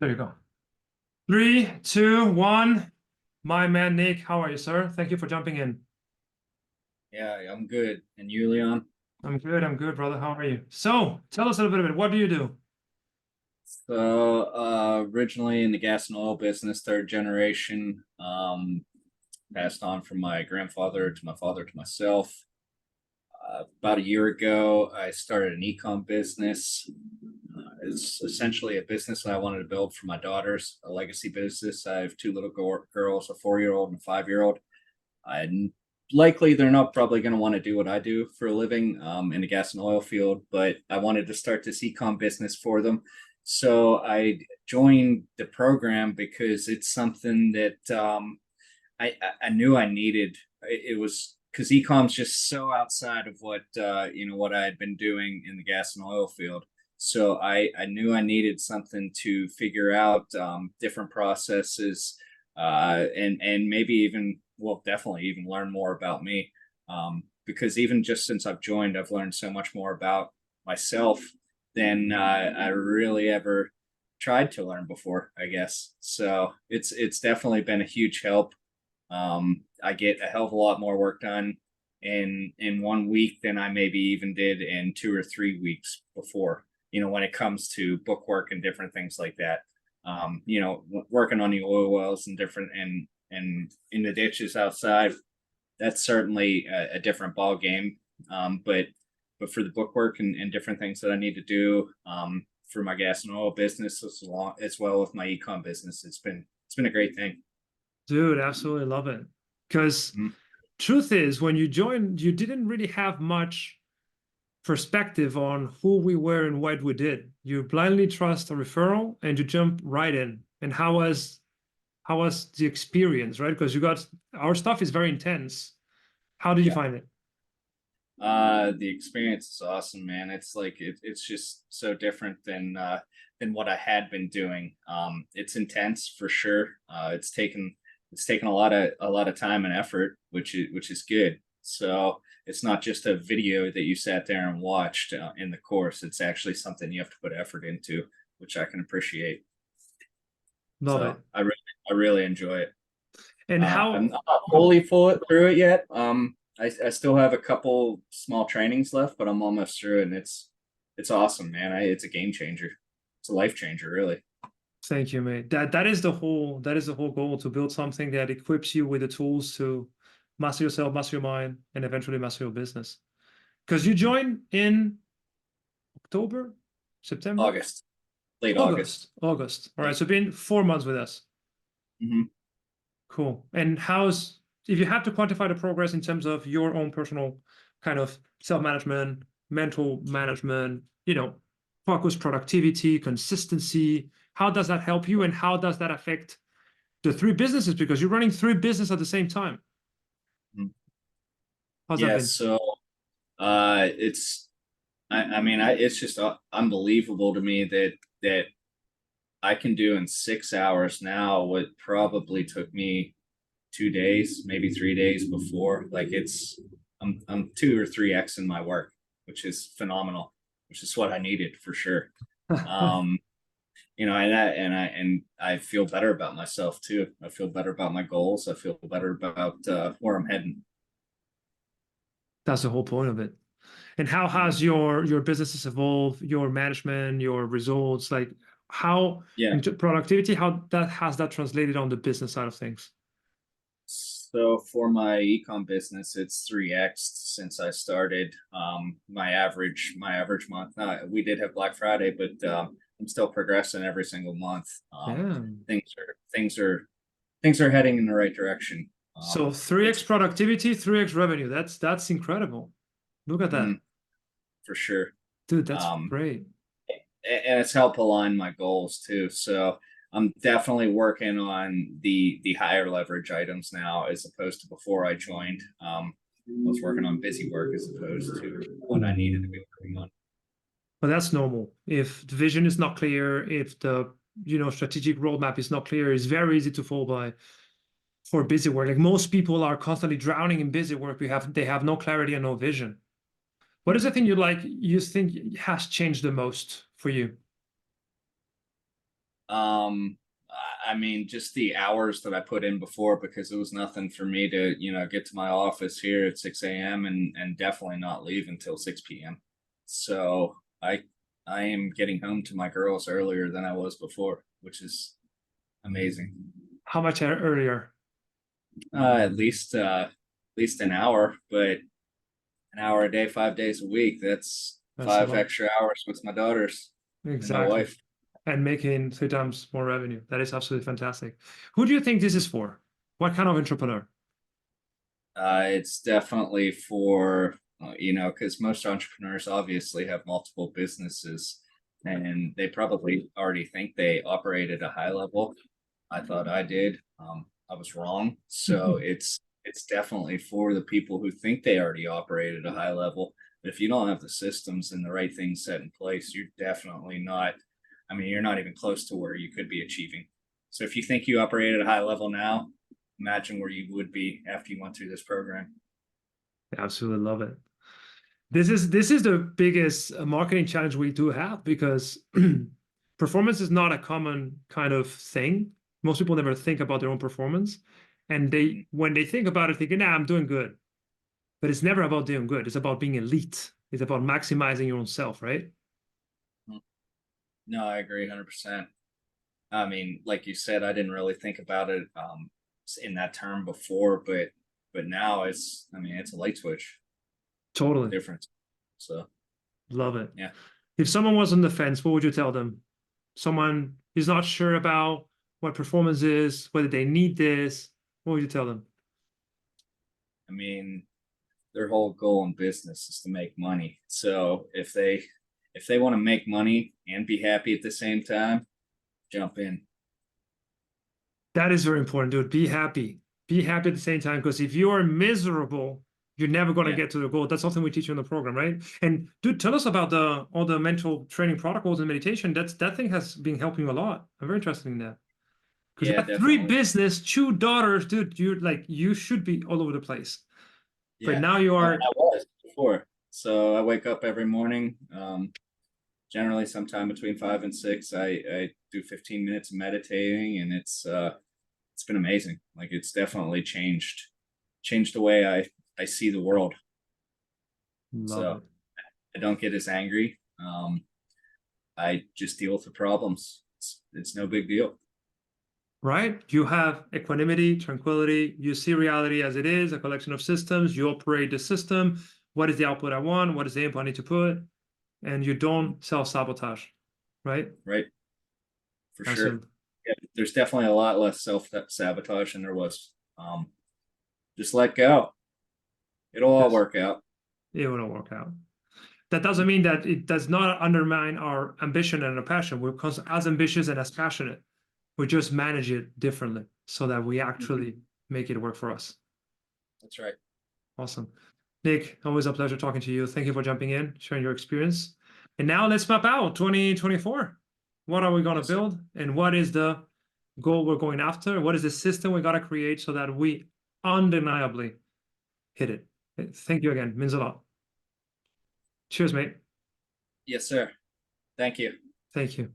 There you go. 3, 2, 1. My man Nick, how are you, sir? Thank you for jumping in. Yeah, I'm good. And you, Leon? I'm good, brother. How are you? So, tell us a little bit. What do you do? Originally in the gas and oil business, third generation, passed on from my grandfather to my father to myself. About a year ago, I started an ecom business. It's essentially a business that I wanted to build for my daughters, a legacy business. I have two little girls, a 4-year-old and a 5-year-old. I likely they're not probably going to want to do what I do for a living in the gas and oil field, but I wanted to start this ecom business for them. So I joined the program because it's something that I knew I needed. It was because ecom's just so outside of what I had been doing in the gas and oil field. So I knew I needed something to figure out different processes and maybe even well definitely even learn more about me because even just since I've joined, I've learned so much more about myself than I really ever tried to learn before, I guess. So it's definitely been a huge help. I get a hell of a lot more work done in 1 week than I maybe even did in 2 or 3 weeks before. When it comes to book work and different things like that. Working on the oil wells and different and in the ditches outside, that's certainly a different ball game. But for the book work and different things that I need to do for my gas and oil business as well with my ecom business, it's been a great thing. Dude, absolutely love it. Because Mhm. truth is, when you joined, you didn't really have much perspective on who we were and what we did. You blindly trust a referral and you jump right in. And how was the experience, right? Because you got our stuff is very intense. How did you Yeah. find it? The experience is awesome, man. It's just so different than what I had been doing. It's intense for sure. It's taken a lot of time and effort, which is good. So it's not just a video that you sat there and watched in the course. It's actually something you have to put effort into, which I can appreciate. Love So it. I really enjoy it. And I'm how, not oh, fully full through it yet. I still have a couple small trainings left, but I'm almost through it, and it's awesome, man. It's a game changer. It's a life changer, really. thank you, mate. That is the whole goal, to build something that equips you with the tools to master yourself, master your mind, and eventually master your business. Because you Mhm. joined in October, September, August, late August. August. All Yeah. right, so been 4 months with us. hmm Cool. And if you have to quantify the progress in terms of your own personal kind of self-management, mental management, focus, productivity, consistency, how does that help you and how does that affect the three businesses? Because you're running three businesses at the same time. How's that Yeah. been? So it's I mean it's just unbelievable to me that I can do in 6 hours now what probably took me 2 days, maybe 3 days before. Like I'm 2 or 3x in my work, which is phenomenal, which is what I needed for sure. Um, and I feel better about myself too. I feel better about my goals. I feel better about where I'm heading. That's the whole point of it. And how Mhm. has your businesses evolved, your management, your results, like how Yeah. into productivity, how that has that translated on the business side of things? So for my ecom business, it's 3x since I started. My average month. We did have Black Friday, but I'm still progressing every single month. Yeah. Things are heading in the right direction. So 3x It's productivity, 3x revenue. That's incredible. Look at that. mhm, for sure. Dude, that's Um, great. and it's helped align my goals too. So I'm definitely working on the higher leverage items now as opposed to before I joined. I was working on busy work as opposed to what I needed to be working on. But that's normal. If the vision is not clear, if the strategic roadmap is not clear, it's very easy to fall by for busy work. Like most people are constantly drowning in busy work. They have no clarity and no vision. What is the Mhm. thing you think has changed the most for you? I mean, just the hours that I put in before, because it was nothing for me to, get to my office here at 6 a.m. and definitely not leave until 6 p.m. So I am getting home to my girls earlier than I was before, which is amazing. How much earlier? At least an hour, but an hour a day, 5 days a week. That's That's a 5 lot. extra hours with my daughters and my Exactly. wife. And making 3 times more revenue. That is absolutely fantastic. Who do you think this is for? What kind of entrepreneur? It's definitely for, because most entrepreneurs obviously have multiple businesses and they probably already think they operate at a high level. I thought I did. I was wrong. So it's definitely for the people who think they already operate at a high level. But if you don't have the systems and the right things set in place, you're definitely not. I mean, you're not even close to where you could be achieving. So if you think you operate at a high level now, imagine where you would be after you went through this program. Absolutely love it. This is the biggest marketing challenge we do have because performance is not a common kind of thing. Most people never think about their own performance, and Mhm. when they think about it, thinking, "Nah, I'm doing good," but it's never about doing good. It's about being elite. It's about maximizing your own self, right? No, I agree 100%. I mean, like you said, I didn't really think about it in that term before, but now I mean, it's a light switch Totally difference. So love it. yeah, If someone was on the fence, what would you tell them? Someone is not sure about what performance is, whether they need this. What would you tell them? I mean, their whole goal in business is to make money. So if they want to make money and be happy at the same time, jump in. That is very important, dude. Be happy. Be happy at the same time, because if you are miserable, you're never going to Yeah, get to the goal. That's something we teach you in the program, right? And dude, tell us about the all the mental training protocols and meditation. That thing has been helping you a lot. I'm very interested in that. Because you yeah, have three definitely. business, 2 daughters, dude. You should be all over the place. But Yeah, now you I are was before. So I wake up every morning. Generally sometime between 5 and 6. I do 15 minutes of meditating, and it's been amazing. Like it's definitely changed the way I see the world. love So it. I don't get as angry. I just deal with the problems. It's no big deal. Right? You have equanimity, tranquility. You see reality as it is, a collection of systems. You operate the system. What is the output I want? What is the input I need to put? And you don't self-sabotage, right? Right, for sure. Absolutely. Yeah, there's definitely a lot less self sabotage than there was. Just let go. It'll all Yes, work out. it will work out. That doesn't mean that it does not undermine our ambition and our passion. We're as ambitious and as passionate. We just manage it differently so that we Mhm. actually make it work for us. That's right. Awesome. Nick, always a pleasure talking to you. Thank you for jumping in, sharing your experience. And now let's map out 2024. What are we going to Yes, sir. build? And what is the goal we're going after? What is the system we got to create so that we undeniably hit it? Thank you again. Means a lot. Cheers, mate. Yes, sir. Thank you. Thank you.